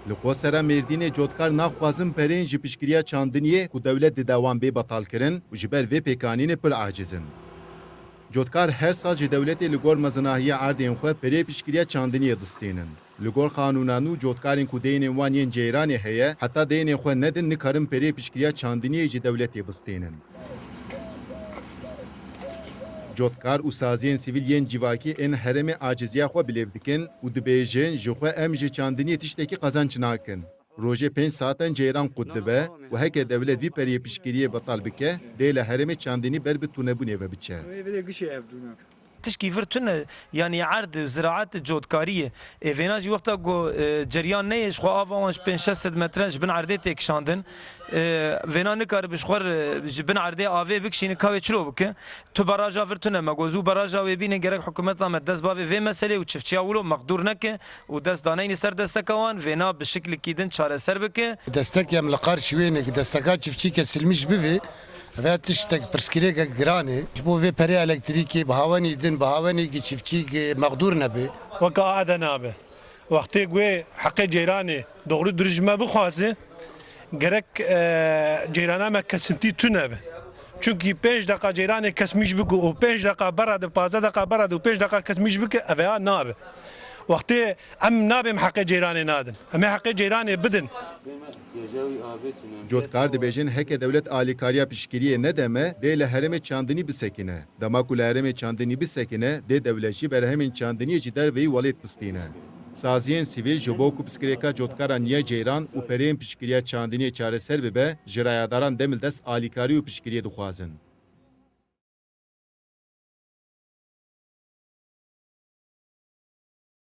Li Xwesera Mêrdînê cotkar naxwazin perên ji piştgiriya çandiniyê ku dewlet di dewan bê betalkirin û ji ber vê pêkanînê pir aciz in. Cotkar her sal ji dewletê li gor mezinahiya erdên xwe perê piştgiriya çandiniyê distînin. Li gor qanûna nû cotkarên ku deyên wan yên ceyranê heye, heta deyên xwe nedin nikarin perê piştgiriya çandiniyê ji dewletê bistînin. Cotkar û saziyên sivîl yên civakî ên herêmê aciziya xwe bilêv dikin û dibêjin ji xwe em ji çandiniyê tiştekî qezanç nakin. Rojê 5 saatan ceyran qut dibe û heke dewlet vî periyê piştgiriyê betal bike, dê li herêmê çandinî ber bi tûnebûnê ve biçe. تشكي فرتون يعني عرض زراعات جودكاريه فينا جي وقتا جو جريان نيش خو افونش بين 6 متر بن عرضي تك شاندن فينا نكار بشخور بن عرضي افي بكشين كاوي تشلو بك تو براجا فرتون ما جوزو براجا وبين جرك حكومتنا مدس بافي في مساله وتشفتشي اولو مقدور نك ودس دانين سر دستكوان فينا بشكل كيدن شاره سر بك دستك يم لقار شوينك دستكات شفتشي كسلمش بفي و تشتک پرسکریک گرانه جبو وی پری الکتریکی بهوانی دن بهوانی کی چفچی کی مقدور نبه وکا ادنا به وقتی گوی حق جیرانی دوغرو درجمه بخوازه gerek ceyranı me kesinti tüne be. Çünkü 5 dakika ceyranı kesmiş bik o 5 dakika beradı 5 dakika beradı 5 dakika kesmiş bik evya nabe. Vakti em nabim hakkı ceyranı nadın. Em hakkı ceyranı bidin. Cotkar dibêjin heke devlet alîkariya piştgiriyê nedeme dê li herêmê çandinî bisekine. Dema ku li herêmê çandinî bisekine, dê dewlet jî berhemên çandiniyê ji derveyî welêt bistîne. Saziyên sivîl ji bo ku piskirêka cotkara Niya Ceyran û pereyên piştgiriya çandiniyê çareser bibe, ji rayadaran demil dest alîkarî û piştgiriyê dixwazin.